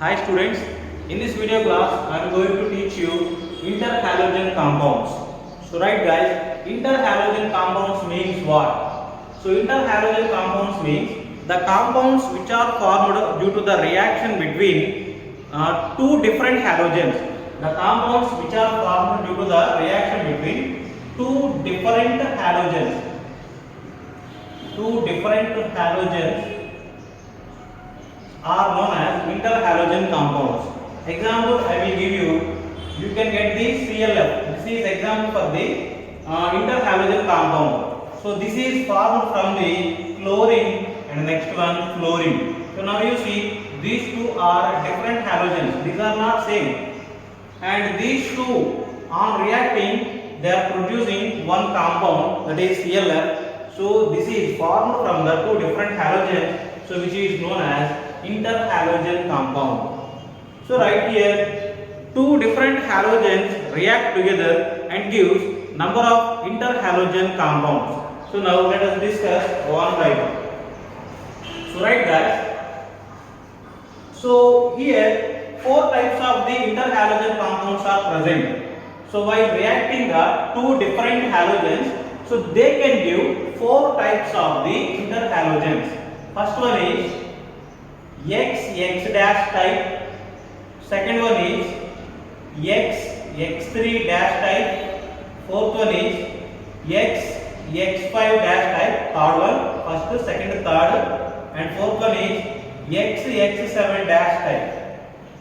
Hi students, in this video class I am going to teach you interhalogen compounds. So right guys, interhalogen compounds means what? So interhalogen compounds means the compounds which are formed due to the reaction between two different halogens. The compounds which are formed due to the reaction between two different halogens. Two different halogens are known as interhalogen compounds. Example I will give you. You can get the CLF. This is example for the interhalogen compound. So this is formed from the chlorine and next one fluorine. So now you see these two are different halogens. These are not same. And these two on reacting they are producing one compound, that is CLF. So this is formed from the two different halogens, so which is known as interhalogen compound. So right here two different halogens react together and gives number of interhalogen compounds. So now let us discuss one by one. So right guys, so here four types of the interhalogen compounds are present. So while reacting the two different halogens, so they can give four types of the interhalogens. First one is X dash type, second one is X3 dash type, fourth one is X5 dash type, third one, first, second, third, and fourth one is X7 dash type.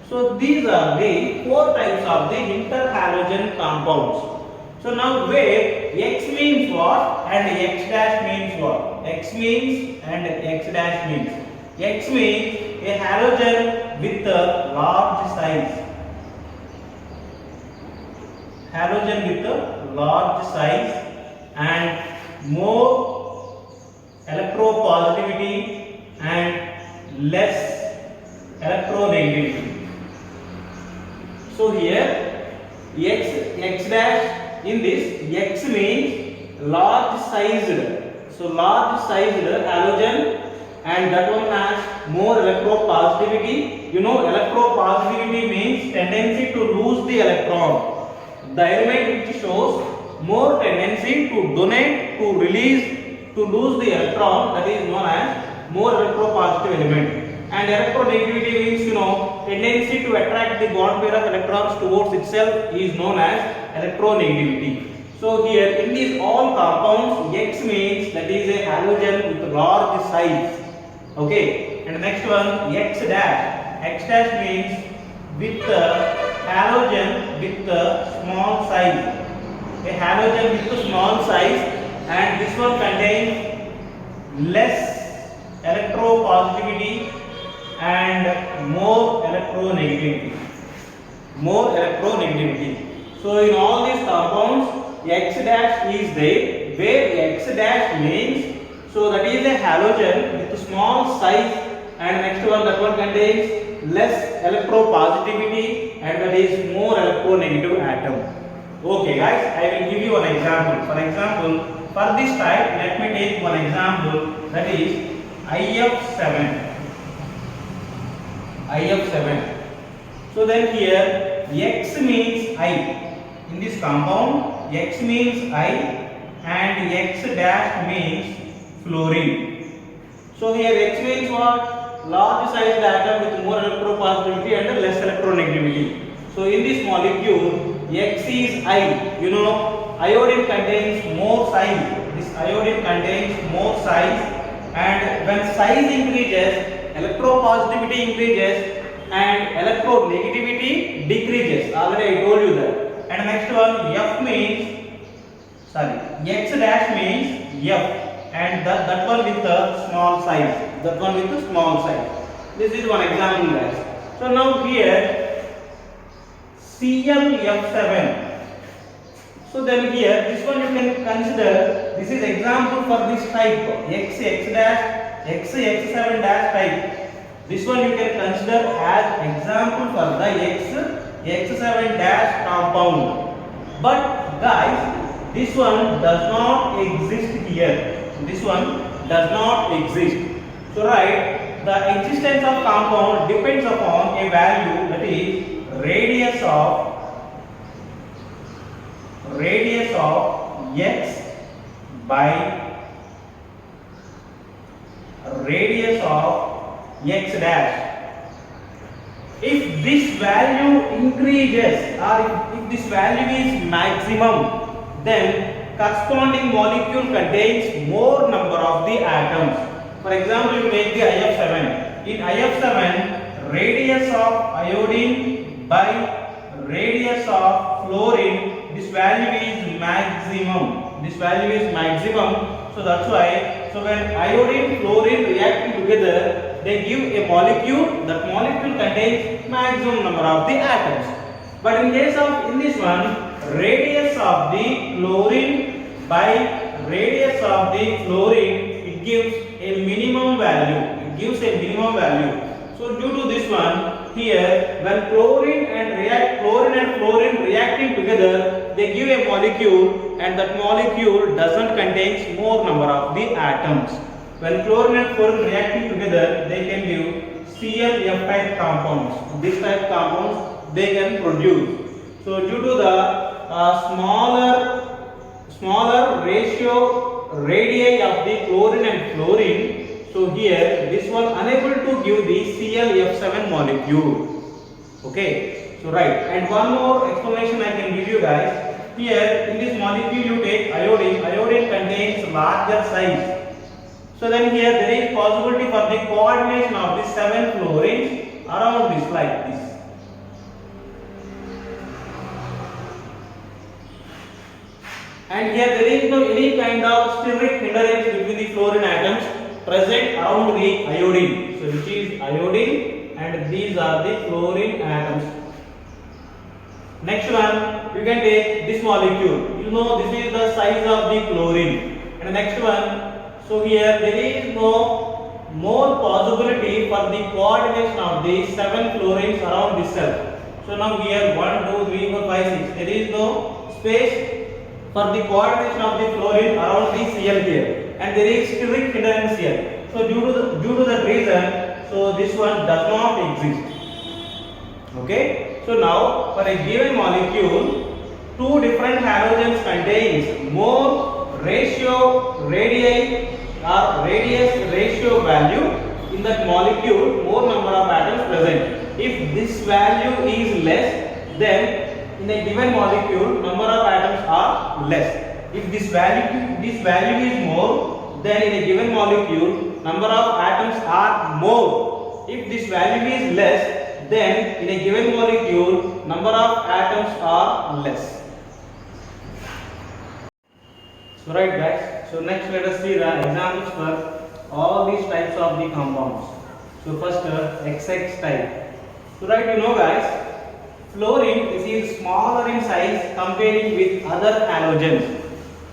So these are the four types of the interhalogen compounds. So now where X means what and X dash means what? X means and X dash means. X means a halogen with a large size. Halogen with a large size and more electropositivity and less electronegativity. So here X dash in this X means large sized. So large sized halogen, and that one has more electropositivity. You know, electropositivity means tendency to lose the electron. The element which shows more tendency to donate, to release, to lose the electron, that is known as more electropositive element. And electronegativity means, you know, tendency to attract the bond pair of electrons towards itself is known as electronegativity. So here in these all compounds, X means that is a halogen with large size. Okay, and the next one X dash. X dash means with halogen with small size. A halogen with small size, and this one contains less electropositivity and more electronegativity. More electronegativity. So in all these compounds, X dash is there. Where X dash means, so that is a halogen with small size, and next one, that one contains less electropositivity and that is more electronegative atom. Okay guys, I will give you an example. For example, for this type, let me take one example, that is IF7. IF7. So then here X means I. In this compound, X means I and X dash means fluorine. So here X means what? Large sized atom with more electropositivity and less electronegativity. So in this molecule, X is I. You know, iodine contains more size. This iodine contains more size, and when size increases, electropositivity increases and electronegativity decreases. Already I told you that. And next one, F means, X dash means F, and that one with the small size. That one with the small size. This is one example, guys. So now here ClF7. So then here this one you can consider. This is example for this type X dash X7 dash type. This one you can consider as example for the X7 dash compound. But guys, this one does not exist here. This one does not exist. So right, the existence of compound depends upon a a value, that is radius of x by radius of x dash. If this value increases or if this value is maximum, then corresponding molecule contains more number of the atoms. For example, you take the IF7. In IF7, radius of iodine by radius of fluorine, this value is maximum. This value is maximum. So that's why, so when iodine, fluorine reacting together, they give a molecule. That molecule contains maximum number of the atoms. But in case of in this one, radius of the chlorine by radius of the fluorine, it gives a minimum value. It gives a minimum value. So due to this one, here when chlorine and fluorine reacting together, they give a molecule, and that molecule doesn't contain more number of the atoms. When chlorine and fluorine reacting together, they can give ClF type compounds. This type compounds they can produce. So due to the smaller ratio radii of the chlorine and fluorine, so here this one unable to give the ClF7 molecule. Okay, so right. And one more explanation I can give you guys. Here in this molecule you take iodine. Iodine contains larger size. So then here there is possibility for the coordination of the 7 fluorines around this like this. And here there is no any kind of steric hindrance between the fluorine atoms present around the iodine. So which is iodine and these are the fluorine atoms. Next one, you can take this molecule. You know this is the size of the chlorine. And the next one, so here there is no more possibility for the coordination of the 7 fluorines around this cell. So now here 1, 2, 3, 4, 5, 6. There is no space for the coordination of the fluorine around the Cl here. And there is steric hindrance here. So due to that reason, so this one does not exist. Okay. So now for a given molecule, 2 different halogens contains more radii or radius ratio value in that molecule, more number of atoms present. If this value is less, then in a given molecule number of atoms are less. If this value is more, then in a given molecule number of atoms are more. If this value is less, then in a given molecule number of atoms are less. So right guys, so next let us see the examples for all these types of the compounds. So first XX type. So right, you know guys, fluorine is smaller in size comparing with other halogens,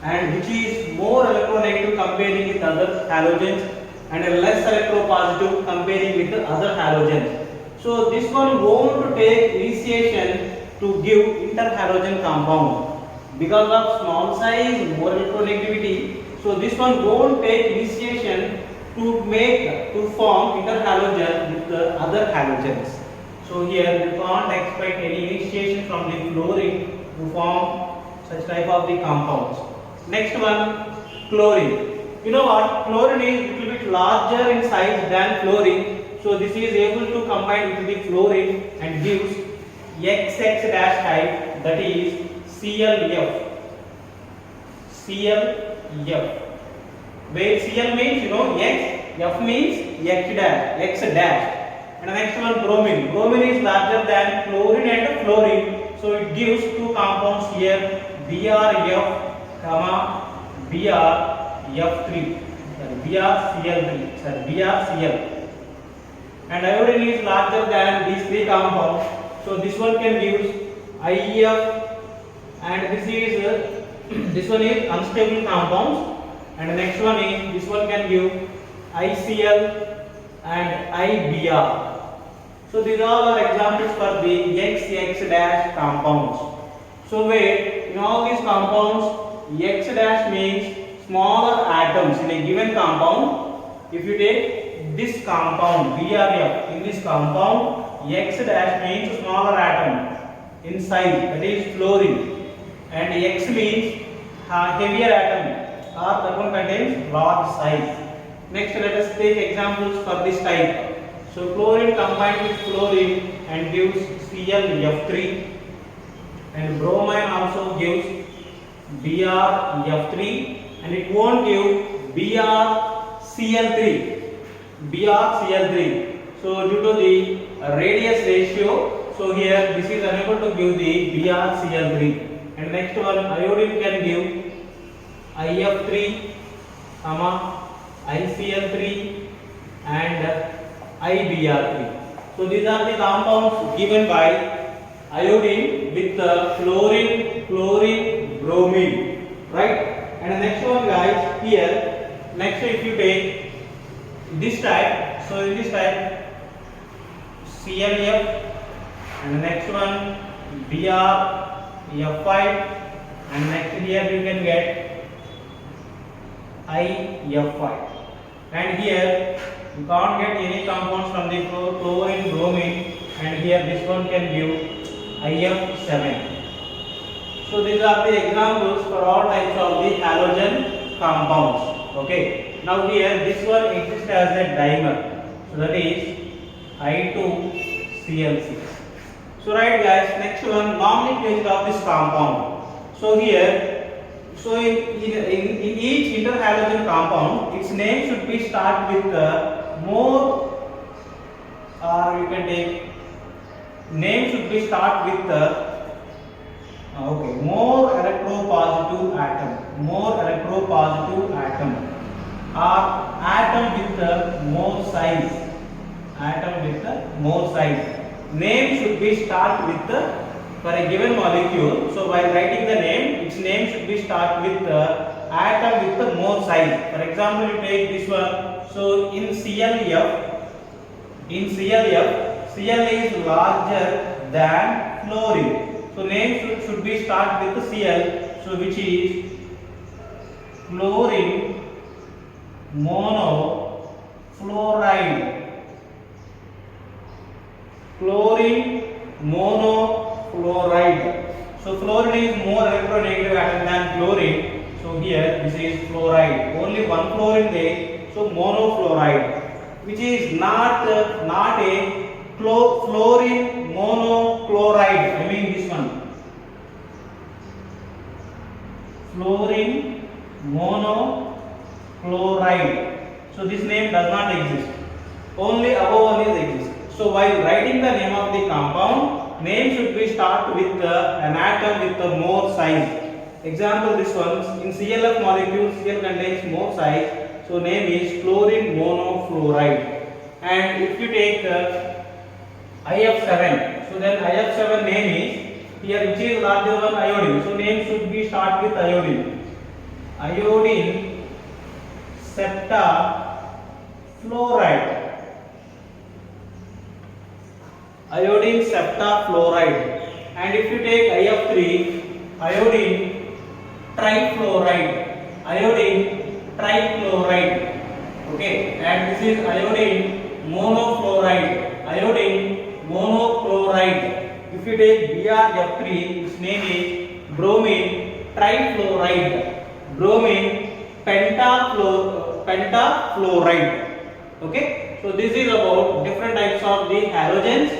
and which is more electronegative comparing with other halogens, and less electropositive comparing with the other halogens. So this one won't take initiation to give interhalogen compound because of small size, more electronegativity. So this one won't take initiation to form interhalogen with the other halogens. So here we can't expect any initiation from the fluorine to form such type of the compounds. Next one, chlorine. You know what? Chlorine is little bit larger in size than fluorine. So this is able to combine with the fluorine and gives XX dash type, that is ClF. ClF. Where Cl means, you know, X, F means X dash. And the next one, bromine. Bromine is larger than chlorine and fluorine. So it gives 2 compounds here, BrF, BrF3. BrCl. And iodine is larger than these 3 compounds. So this one can give IF, and this one is unstable compounds. And the next one is, this one can give ICl and IBr. So these all are examples for the XX dash compounds. So wait, in all these compounds, X dash means smaller atoms in a given compound. If you take this compound BRF, in this compound X dash means smaller atom in size, that is fluorine, and X means heavier atom, or that one contains large size. Next, let us take examples for this type. So chlorine combined with fluorine and gives ClF3, and bromine also gives BrF3, and it won't give BrCl3. So due to the radius ratio, so here this is unable to give the BrCl3. And next one, iodine can give IF3, ICl3 and IBr3. So these are the compounds given by iodine with fluorine, chlorine, bromine, right? And the next one, guys, here, next if you take this type, so in this type ClF, and the next one BrF5, and next here you can get IF5. And here you can't get any compounds from the chlorine, bromine, and here this one can give IF7. So these are the examples for all types of the halogen compounds. Okay. Now here this one exists as a dimer. So that is I2Cl6. So right guys, next one, nomenclature of this compound. So here, so in each interhalogen compound, its name should be start with more, or you can take name should be start with more electropositive atom, or atom with more size, name should be start with for a given molecule. So while writing the name, its name should be start with atom with the more size. For example, you take this one. So in ClF, Cl is larger than fluorine. So name should be start with the Cl. So which is fluorine monofluoride. So fluorine is more electronegative atom than chlorine. So here this is fluoride. Only one fluorine there. So monofluoride, which is not a fluorine monochloride. I mean this one. Fluorine monochloride. So this name does not exist. Only above one is exist. So while writing the name of the compound, name should be start with an atom with the more size. Example, this one, in ClF molecule, Cl contains more size. So name is fluorine monofluoride. And if you take IF7, so then IF7 name is here, which is larger one, iodine. So name should be start with iodine. Iodine septafluoride. And if you take IF3, iodine trifluoride. Okay, and this is iodine monochloride. If you take BrF3, its name is bromine trifluoride, bromine pentafluoride. Okay, so this is about different types of the halogens,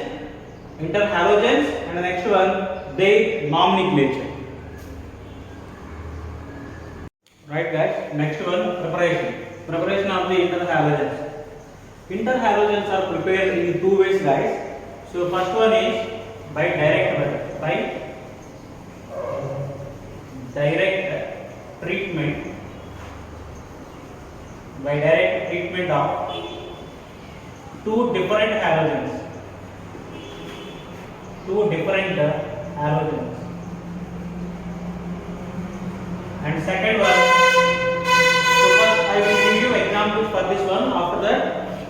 interhalogens, and the next one, their nomenclature. Right guys, next one, preparation of the interhalogens. Interhalogens are prepared in two ways, guys. So first one is by direct method, by direct treatment of two different halogens. And second one, so first I will give you examples for this one. After that,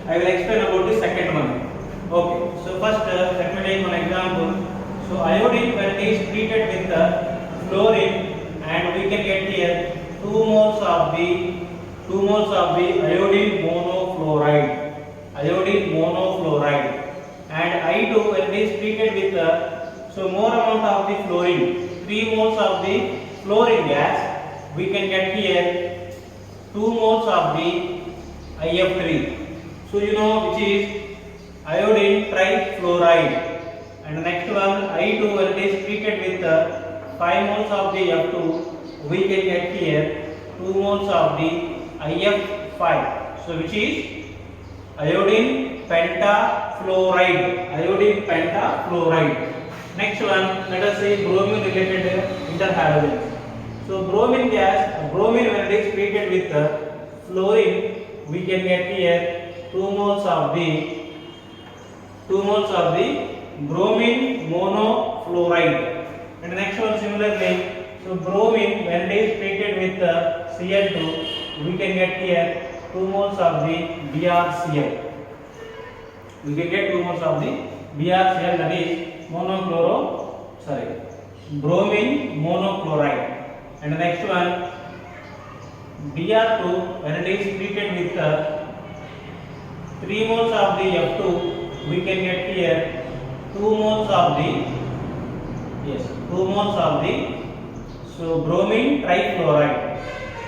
I will explain about the second one. Okay, so first let me take one example. So iodine, when it is treated with fluorine, and we can get here 2 moles of the iodine monofluoride, and I2 when it is treated with so more amount of the fluorine, 3 moles of the fluorine gas, we can get here 2 moles of the IF3. So you know which is iodine trifluoride. And the next one, I2 when it is treated with 5 moles of the F2, we can get here 2 moles of the IF5. So which is iodine pentafluoride. Iodine pentafluoride. Next one, let us see bromine related interhalogens. So bromine gas, bromine when it is treated with fluorine, we can get here 2 moles of the bromine monofluoride. And the next one similarly, so bromine when it is treated with Cl2, we can get here 2 moles of the BrCl. We can get 2 moles of the BrCl, that is bromine monochloride. And the next one, Br2 when it is treated with 3 moles of the F2, we can get here 2 moles of the so bromine trifluoride.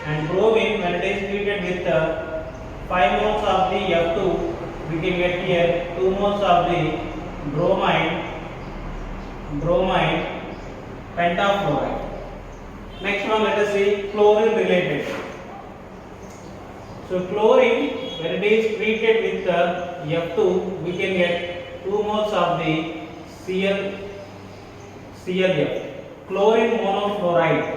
And bromine when it is treated with 5 moles of the F2, we can get here 2 moles of the bromine pentafluoride. Next one, let us see chlorine related. So chlorine when it is treated with F2, we can get 2 moles of the ClF, chlorine monofluoride.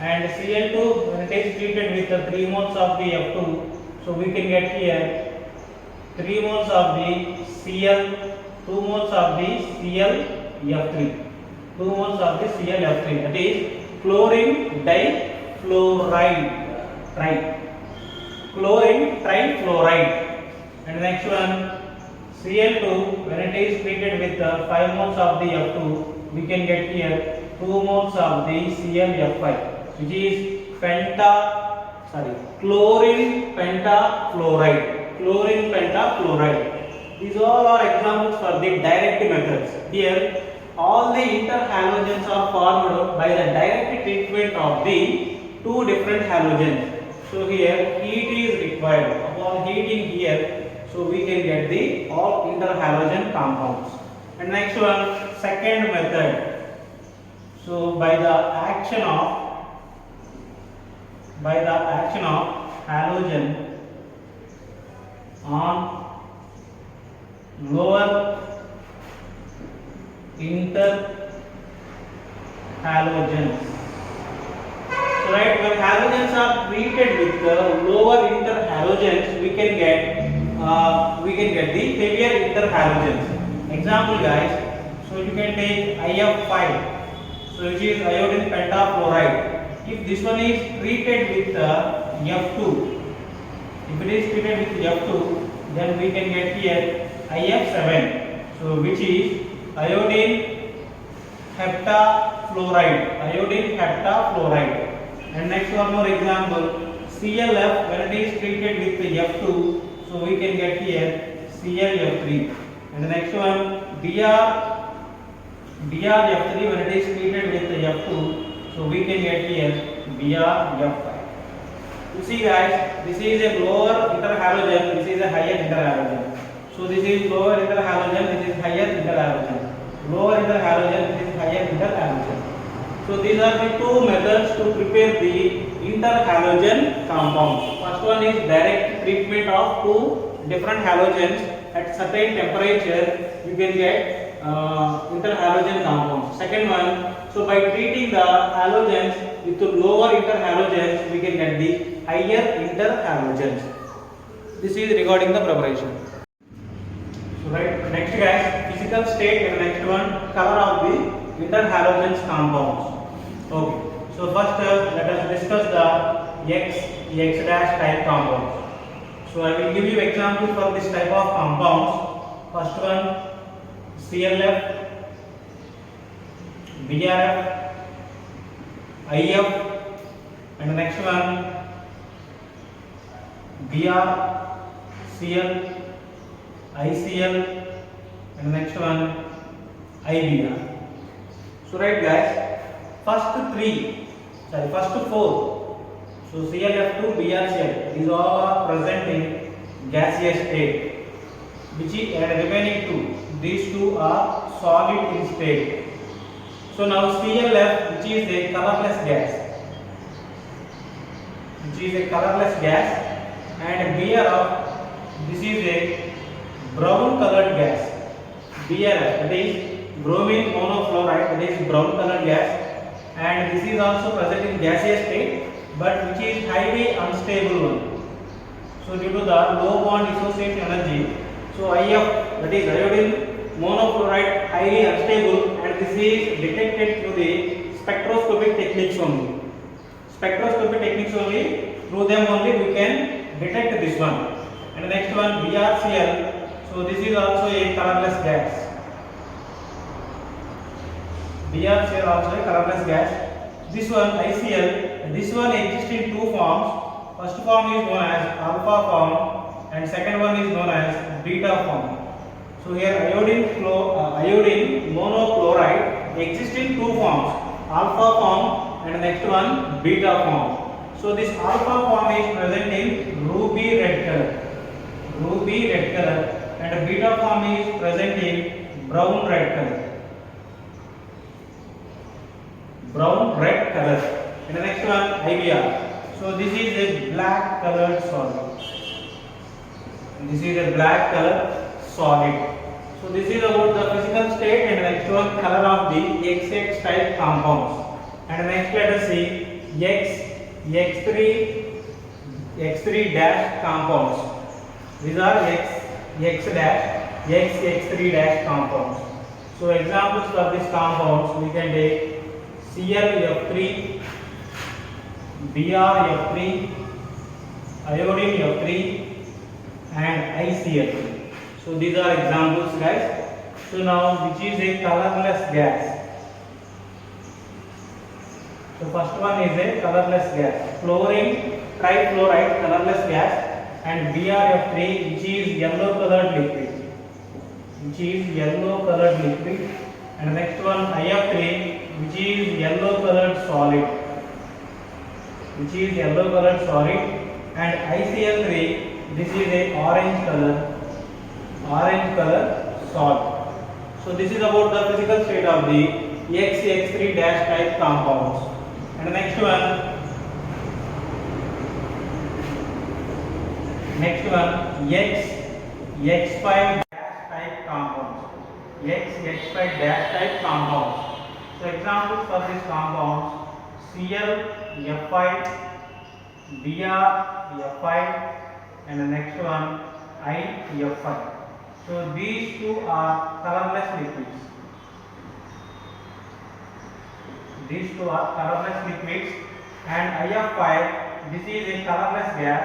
And Cl2 when it is treated with 3 moles of the F2, so we can get here 3 moles of the Cl, 2 moles of the ClF3, 2 moles of the ClF3, that is chlorine difluoride, chlorine trifluoride. And next one, Cl2 when it is treated with 5 moles of the F2, we can get here 2 moles of the ClF5, which is chlorine pentafluoride. These all are examples for the direct methods. Here all the interhalogens are formed by the direct treatment of the two different halogens. So here heat is required. Upon heating here, so we can get the all interhalogen compounds. And next one, second method. So by the action of halogen on lower interhalogens. So right, when halogens are treated with the lower interhalogens, we can get the heavier interhalogens. Example, guys. So you can take IF5, so which is iodine pentafluoride. If this one is treated with F2, if it is treated with F2, then we can get here IF7, so which is iodine heptafluoride, And next one more example, ClF when it is treated with F2, so we can get here ClF3. And the next one, BrF3 when it is treated with F2, so we can get here BrF5. You see, guys, this is a lower interhalogen, this is a higher interhalogen. So this is lower interhalogen, this is higher interhalogen. Lower interhalogen, this is higher interhalogen. So these are the two methods to prepare the interhalogen compounds. First one is direct treatment of two different halogens at certain temperature. You can get interhalogen compounds. Second one, so by treating the halogens with lower interhalogens, we can get the higher interhalogens. This is regarding the preparation. So right, next guys, physical state, and next one, color of the interhalogens compounds. Okay, so first let us discuss the X dash type compounds. So I will give you examples for this type of compounds. First one, ClF, BrF, IF, and the next one, Br, Cl, ICl, and the next one IBr. So right guys, first four, so ClF2, BrCl, these all are present in gaseous state, which is, and remaining two, these two are solid in state. So now ClF, which is a colorless gas, and Br, this is a brown colored gas. BrF, that is bromine monofluoride, that is brown colored gas, and this is also present in gaseous state, but which is highly unstable one. So due to the low bond dissociation energy, so IF, that is iodine monofluoride, highly unstable, and this is detected through the spectroscopic techniques only. Through them only we can detect this one. And the next one BrCl, so this is also a colorless gas. BrCl also a colorless gas. This one ICl, this one exists in two forms. First form is known as alpha form, and second one is known as beta form. So here iodine monochloride exists in two forms, alpha form and next one beta form. So this alpha form is present in ruby red color, and beta form is present in brown red color. And the next one IBr. So this is a black colored solid. So this is about the physical state, and the next one color of the XX type compounds. And the next let us see X3 dash compounds. These are X3 dash compounds. So examples for these compounds we can take ClF3, BrF3, iodine F3, and ICl3. So these are examples guys. So now which is a colorless gas? So first one is a colorless gas, fluorine trifluoride, colorless gas, and BrF3, which is yellow colored liquid, and next one IF3, which is yellow colored solid, and ICl3, this is a orange color solid. So this is about the physical state of the X3 dash type compounds. And the next one X5 dash type compounds. So examples for these compounds ClF5, BrF5, and the next one IF5. So these two are colorless liquids. And IF5, this is a colorless gas.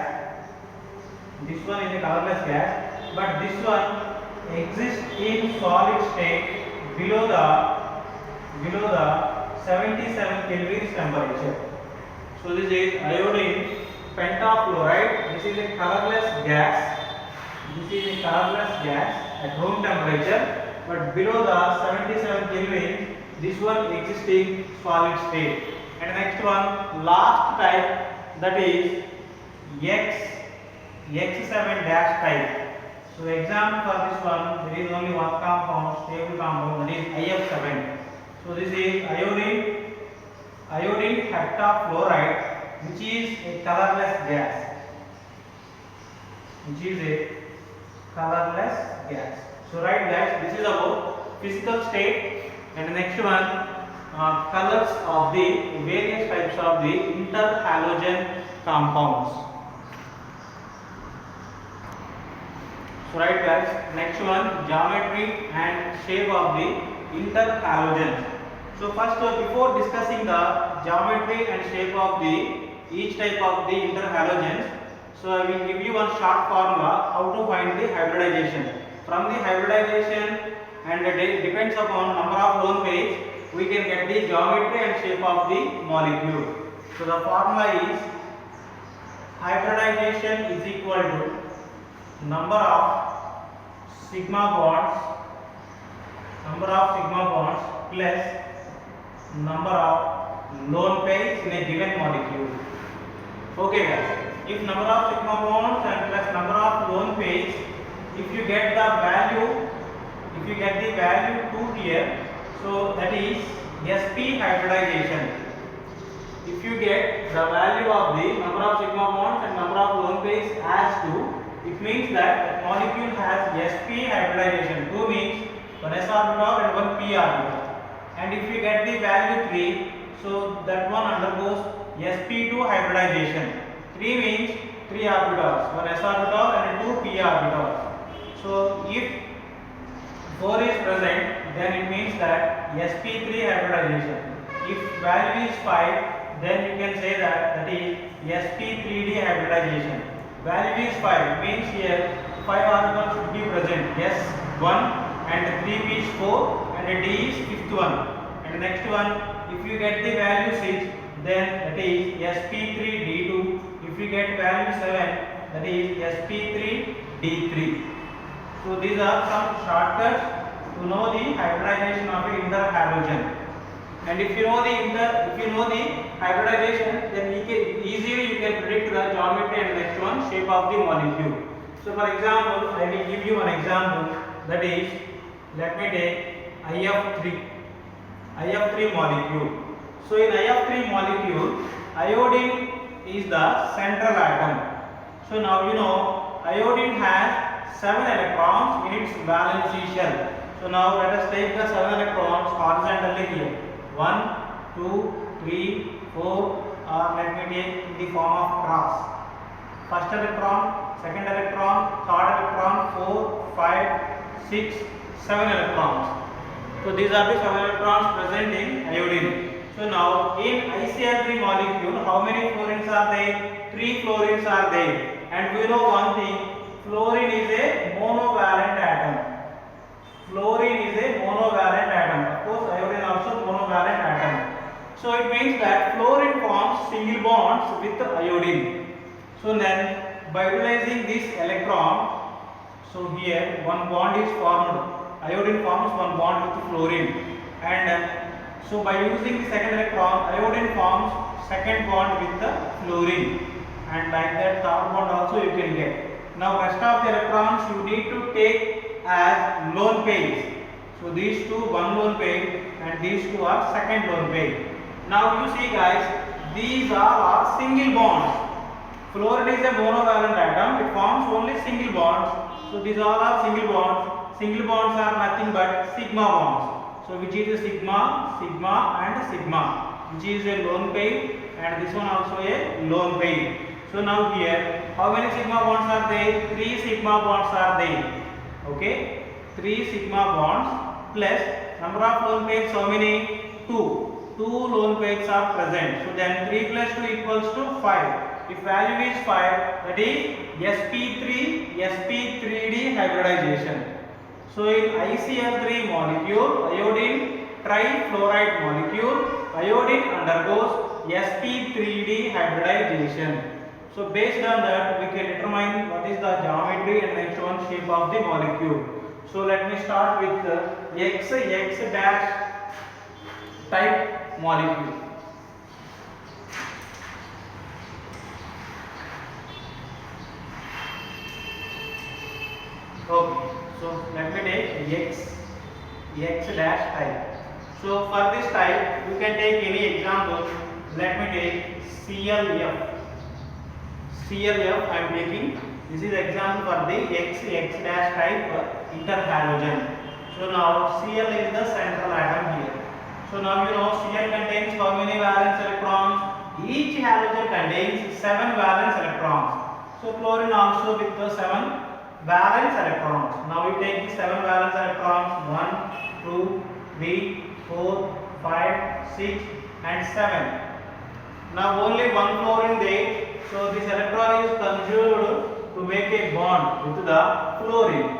This one is a colorless gas, but this one exists in solid state below the 77 Kelvin temperature. So this is iodine pentafluoride. This is a colorless gas. At room temperature, but below the 77 Kelvin, this one exists in solid state. And next one, last type, that is X7 dash type. So example for this one, there is only one compound, stable compound, that is IF7. So this is iodine heptafluoride, which is a colorless gas. So right guys, this is about physical state. And the next one, colors of the various types of the interhalogen compounds. So right guys, next one, geometry and shape of the interhalogens. So first, before discussing the geometry and shape of each type of the interhalogens, so I will give you one short formula how to find the hybridization. From the hybridization, and it depends upon number of lone pairs, we can get the geometry and shape of the molecule. So the formula is hybridization is equal to number of sigma bonds number of sigma bonds plus number of lone pairs in a given molecule. Okay guys, if number of sigma bonds and plus number of lone pairs, if you get the value 2 here, so that is sp hybridization. If you get the value of the number of sigma bonds and number of lone pairs as 2, it means that the molecule has sp hybridization. 2 means one s orbital and one p orbital. And if you get the value 3, so that one undergoes sp2 hybridization. 3 means 3 orbitals, one s orbital and 2 p orbitals. So if 4 is present, then it means that sp3 hybridization. If value is 5, then you can say that is sp3d hybridization. Value is 5 means here 5 orbitals should be present, s1 and 3p is 4 and d is 5th one. And the next one, if you get the value 6, then that is sp3d2. If you get value 7, that is sp3d3. So these are some shortcuts to know the hybridization of an interhalogen. And if you know the hybridization, then easily you can predict the geometry and the next one shape of the molecule. So for example, I will give you an example, that is, let me take IF3 molecule. So in IF3 molecule, iodine is the central atom. So now you know iodine has 7 electrons in its valence shell. So now let us take the 7 electrons horizontally here. 1, 2, 3, 4, or let me take in the form of cross. First electron, second electron, third electron, 4, 5, 6, 7 electrons. So these are the 7 electrons present in iodine. So now in ICl3 molecule, how many fluorines are there? 3 fluorines are there. And we know one thing, fluorine is a monovalent atom. Fluorine is a monovalent atom. Of course, iodine also monovalent atom. So it means that fluorine forms single bonds with iodine. So then, by utilizing this electron, so here one bond is formed. Iodine forms one bond with fluorine, and so by using the second electron, iodine forms second bond with the fluorine, and like that third bond also you can get. Now rest of the electrons you need to take as lone pairs. So these two, one lone pair, and these two are second lone pair. Now you see guys, these are single bonds. Fluorine is a monovalent atom, it forms only single bonds. So these all are single bonds. Single bonds are nothing but sigma bonds. So which is a sigma, sigma and sigma, which is a lone pair, and this one also a lone pair. So now here, how many sigma bonds are there? 3 sigma bonds are there. Okay, 3 sigma bonds plus number of lone pairs, how many? 2. 2 lone pairs are present. So then 3 plus 2 equals to 5. If value is 5, that is sp3d hybridization. So in ICl3 molecule, iodine trifluoride molecule, iodine undergoes sp3d hybridization. So based on that, we can determine what is the geometry and next one shape of the molecule. So let me start with the X dash type molecule. Okay, so let me take X dash type. So for this type, you can take any example. Let me take CLF. I am taking. This is example for the X dash type interhalogen. So now Cl is the central atom here. So now you know Cl contains how many valence electrons? Each halogen contains 7 valence electrons. So chlorine also with the 7 valence electrons. Now we take the 7 valence electrons, 1, 2, 3, 4, 5, 6 and 7. Now only one fluorine there, so this electron is conjured to make a bond with the fluorine.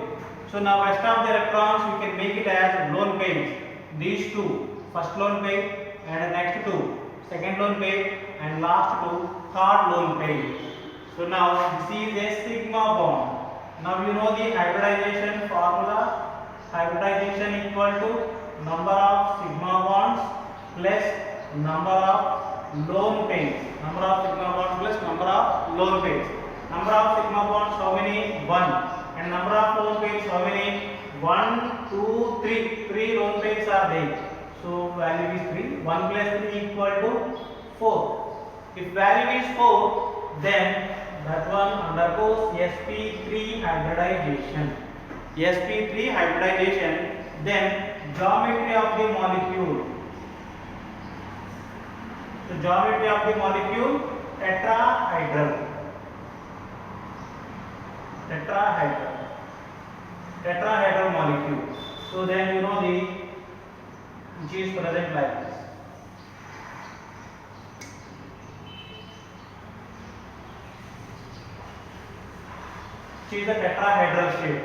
So now rest of the electrons we can make it as lone pairs. These two, first lone pair and the next two, second lone pair and last two, third lone pair. So now this is a sigma bond. Now you know the hybridization formula. hybridization equal to number of sigma bonds plus number of lone pairs. Number of sigma bonds plus number of lone pairs. Number of sigma bonds how many? 1. And number of lone pairs how many? 1, 2, 3. 3 lone pairs are there. So value is 3. 1 plus 3 equal to 4. If value is 4, then that one undergoes sp3 hybridization. sp3 hybridization. Then geometry of the molecule. So geometry of the molecule tetrahedral. Tetrahedral molecule. So then you know the which is present like this. Which is the tetrahedral shape.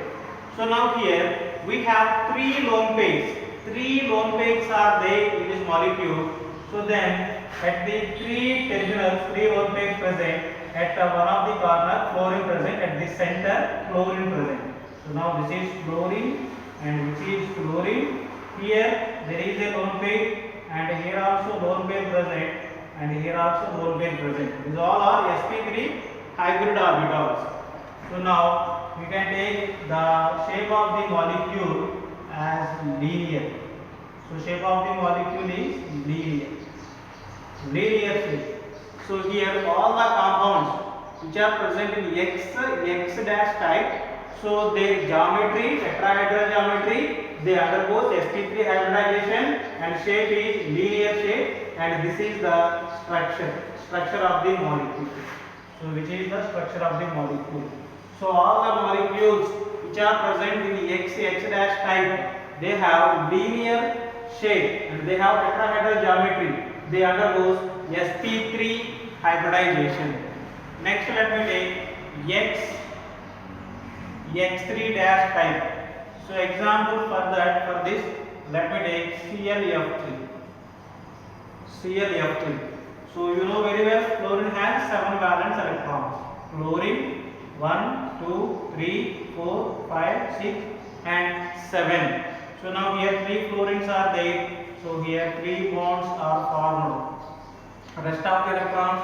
So now here we have 3 lone pairs. 3 lone pairs are there in this molecule. So then at the 3 terminals, 3 lone pairs present. At one of the corner, fluorine present. At the center, fluorine present. So now this is fluorine and which is fluorine. Here there is a lone pair and here also lone pair present and here also lone pair present. These all are sp3 hybrid orbitals. So now we can take the shape of the molecule as linear. So shape of the molecule is linear shape. So here all the compounds which are present in X dash type, so their geometry, tetrahedral geometry, they undergo sp3 hybridization and shape is linear shape, and this is the structure of the molecule. So which is the structure of the molecule. So all the molecules which are present in the X dash type, they have linear shape and they have tetrahedral geometry. They undergo sp3 hybridization. Next let me take X3 dash type. So example for this let me take ClF3. So you know very well fluorine has 7 valence electrons. Fluorine 1, 2, 3, 4, 5, 6 and 7. So now here 3 fluorines are there. So here 3 bonds are formed. Rest of the electrons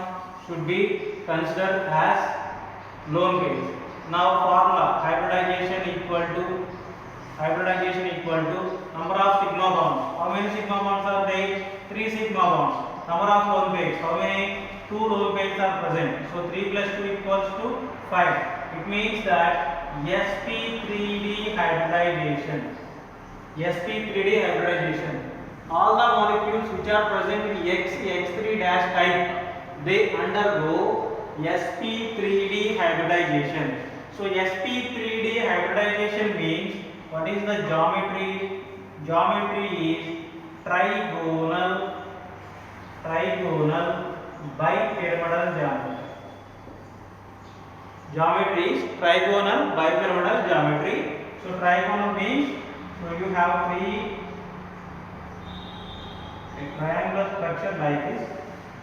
should be considered as lone pairs. Now formula hybridization equal to number of sigma bonds. How many sigma bonds are there? 3 sigma bonds. Number of lone pairs. How many? 2 lone pairs are present. So 3 plus 2 equals to 5. It means that sp3d hybridization. All the molecules which are present in X3 dash type, they undergo sp3d hybridization. So sp3d hybridization means what is the geometry? Geometry is trigonal bipyramidal geometry. Geometry is trigonal bipyramidal geometry. So trigonal means, so you have a triangular structure like this.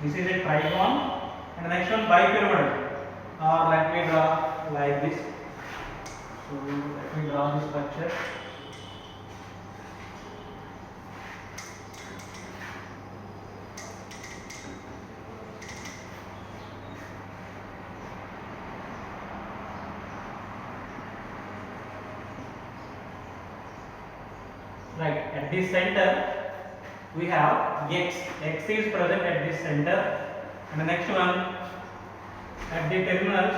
This is a trigon, and the next one bipyramidal. Let me draw like this. So let me draw this structure. Right, at this center we have X is present at this center, and the next one at the terminals.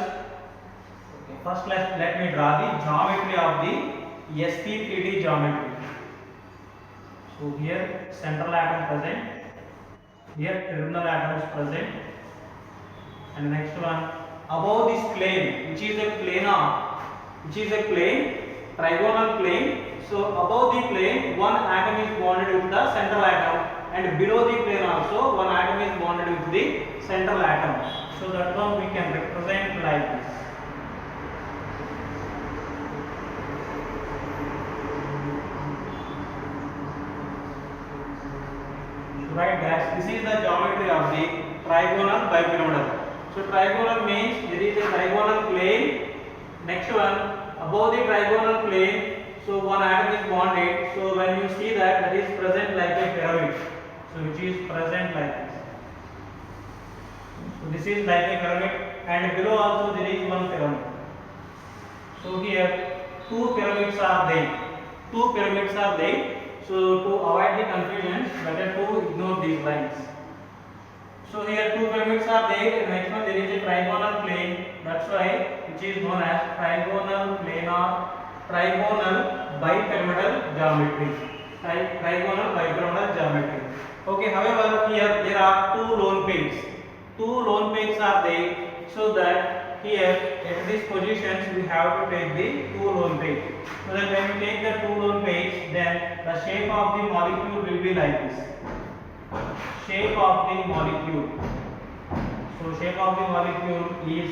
Okay, first let me draw the geometry of the sp3d geometry. So here central atom present, here terminal atom is present, and the next one above this plane, which is a plane, trigonal plane. So above the plane, one atom is bonded with the central atom, and below the plane also one atom is bonded with the central atom. So that one we can represent like this. Right guys, this is the geometry of the trigonal bipyramidal. So trigonal means there is a trigonal plane. Next one above the trigonal plane. So one atom is bonded. So when you see that is present like a pyramid. So which is present like this. So this is like a pyramid, and below also there is one pyramid. So here two pyramids are there. Two pyramids are there. So to avoid the confusion, better to ignore these lines. So here two pyramids are there, and next one there is a trigonal plane. That's why which is known as trigonal plane or trigonal bipyramidal geometry. Trigonal bipyramidal geometry. Okay. However, here there are two lone pegs. Two lone pegs are there, so that here at these positions we have to take the two lone pegs. So that when we take the two lone pegs, then the shape of the molecule will be like this. Shape of the molecule. So shape of the molecule is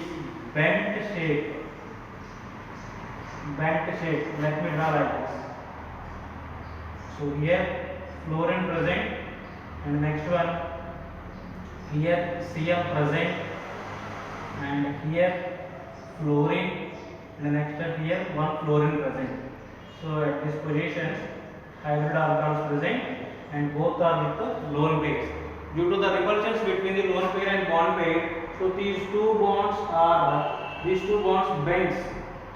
bent shape. Bent shape. Let me draw like this. So here fluorine present, and next one here Cl present, and here fluorine, and next one here one fluorine present. So at this position hybrid alcohols present, and both are with the lone pairs. Due to the repulsions between the lone pair and bond pair, so these two bonds bends.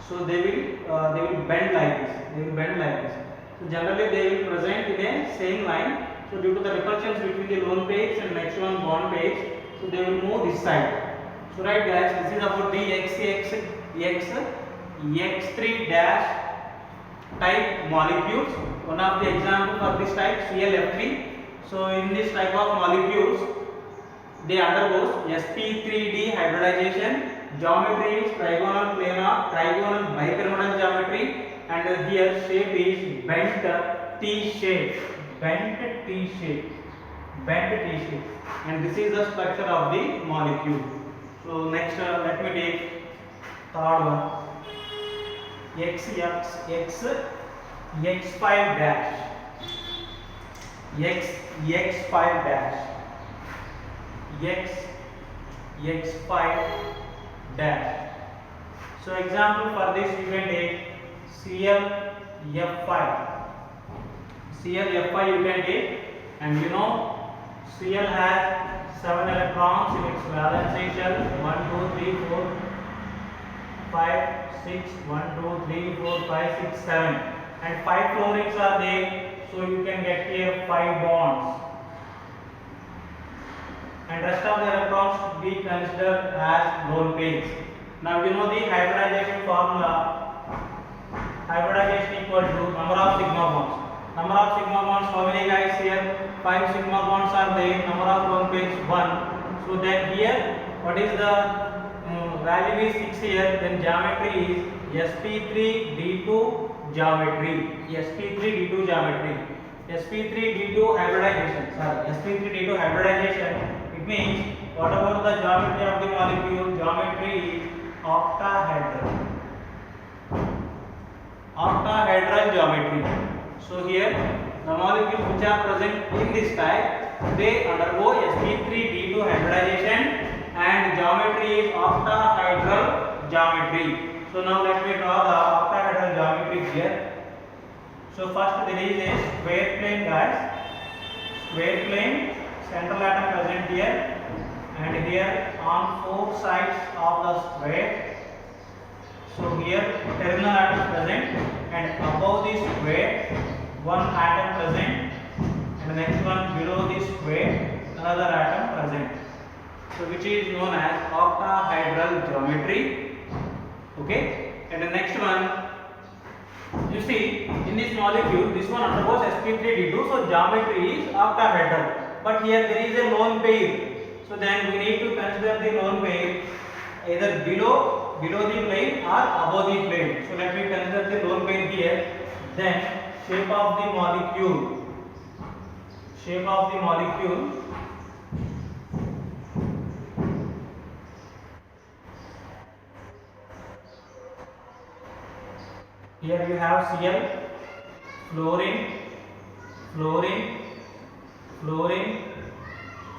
So they will bend like this. They will bend like this. So generally they will present in a same line. So due to the repulsions between the lone pairs and next one bond pairs, so they will move this side. So right guys, this is about the X3 dash type molecules. One of the example for this type ClF3. So in this type of molecules, they undergoes sp3d hybridization. Geometry is trigonal planar, trigonal bipyramidal geometry, and here shape is bent T shape, bent T shape, bent T shape, and this is the structure of the molecule. So next, let me take third one. X5 dash. X5 dash. X5 dash. So example for this you can take ClF5. ClF5 you can take, and you know Cl has 7 electrons in its valence shell. 1, 2, 3, 4, 5, 6. 1, 2, 3, 4, 5, 6, 7, and 5 fluorines are there. So you can get here 5 bonds, and rest of the electrons be considered as lone pairs. Now you know the hybridization formula. Hybridization equal to number of sigma bonds. Number of sigma bonds, how many guys here? 5 sigma bonds are there. Number of lone pairs 1. So then here what is the value is 6 here. Then geometry is sp3d2 geometry. sp3d2 geometry. sp3d2 hybridization. Sorry, sp3d2 hybridization. It means what about the geometry of the molecule? Geometry is octahedral. Octahedral geometry. So here the molecules which are present in this type, they undergo sp3d2 hybridization, and geometry is octahedral geometry. So now let me draw the octahedral geometry here. So first there is a square plane guys. Square plane, central atom present here, and here on 4 sides of the square. So here terminal atom present, and above this square one atom present, and the next one below this square another atom present. So which is known as octahedral geometry. Okay, and the next one, you see in this molecule this one undergoes sp3d2, so geometry is octahedral, but here there is a lone pair. So then we need to consider the lone pair either below the plane or above the plane. So let me consider the lone pair here. Then shape of the molecule. Shape of the molecule. Here you have Cl, fluorine, fluorine, fluorine,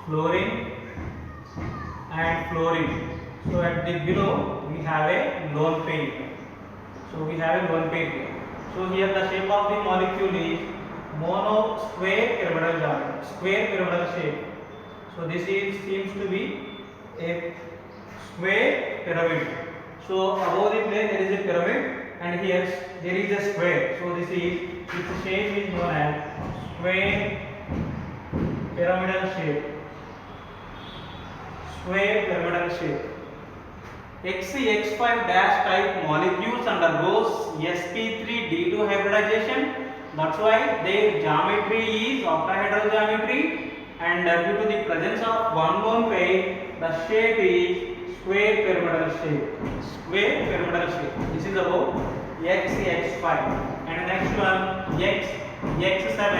fluorine, and fluorine. So at the below we have a lone pair. So we have a lone pair here. So here the shape of the molecule is mono square pyramidal geometry, square pyramidal shape. So this is seems to be a square pyramid. So above the plane there is a pyramid and here there is a square. So this is its shape is known as square pyramidal shape. Square pyramidal shape. XC-X5 dash type molecules undergoes sp3d2 hybridization. That's why their geometry is octahedral geometry, and due to the presence of one lone pair, the shape is square pyramidal shape. Square pyramidal shape. This is about XC-X5. And next one X7.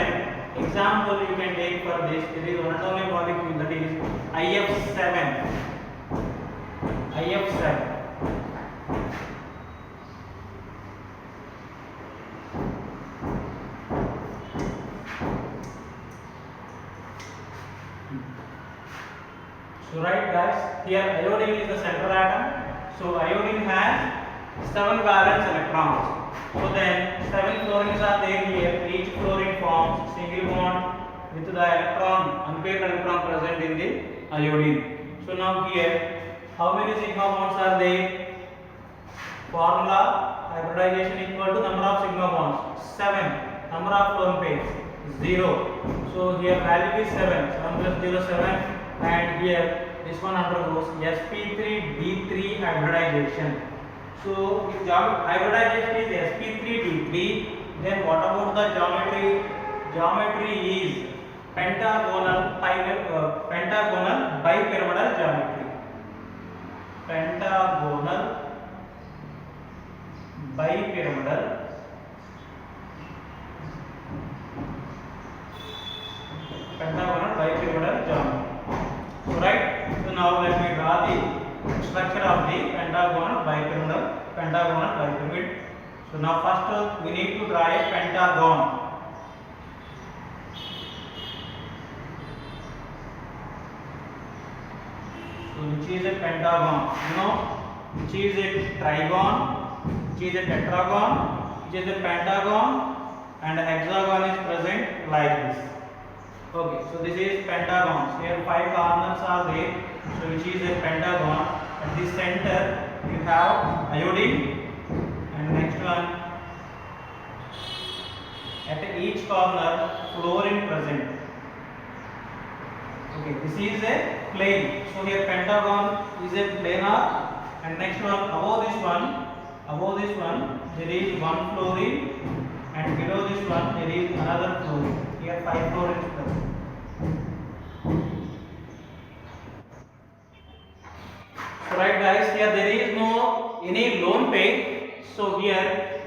Example you can take for this. There is one and only molecule, that is IF7. IF7. So right guys, here iodine is the central atom. So iodine has 7 valence electrons. So then 7 fluorines are there here. Each fluorine forms single bond with the electron, unpaired electron present in the iodine. So now here, how many sigma bonds are there? Formula hybridization equal to number of sigma bonds 7. Number of lone pairs 0. So here value is 7. 7 plus 0 7. And here this one undergoes sp3d3 hybridization. So if hybridization is sp3d3, then what about the geometry? Geometry is pentagonal bipyramidal geometry. Pentagonal bipyramidal geometry. So right, so now let me draw the structure of the pentagonal bipyramid. So now first we need to draw a pentagon. So which is a pentagon? You know, which is a trigon, which is a tetragon, which is a pentagon, and a hexagon is present like this. Okay, so this is pentagons. Here 5 corners are there. So which is a pentagon. At the center you have iodine, and next one at each corner fluorine present. Okay, this is a plane. So here pentagon is a planar, and next one above this one there is one fluorine, and below this one there is another fluorine. Here 5 fluorines present. So right guys, here there is no any lone pair. So here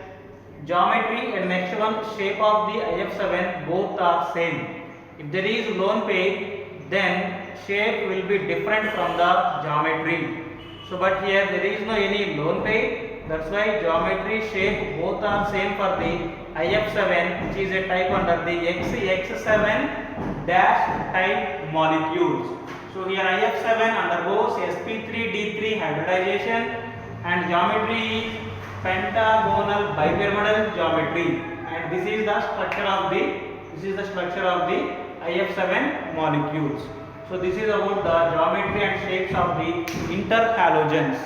geometry and next one shape of the IF7 both are same. If there is lone pair, then shape will be different from the geometry. So but here there is no any lone pair, that's why geometry shape both are same for the IF7, which is a type under the X7 dash type molecules. So here IF7 undergoes sp3d3 hybridization, and geometry is pentagonal bipyramidal geometry, and this is the structure of the IF7 molecules. So this is about the geometry and shapes of the interhalogens.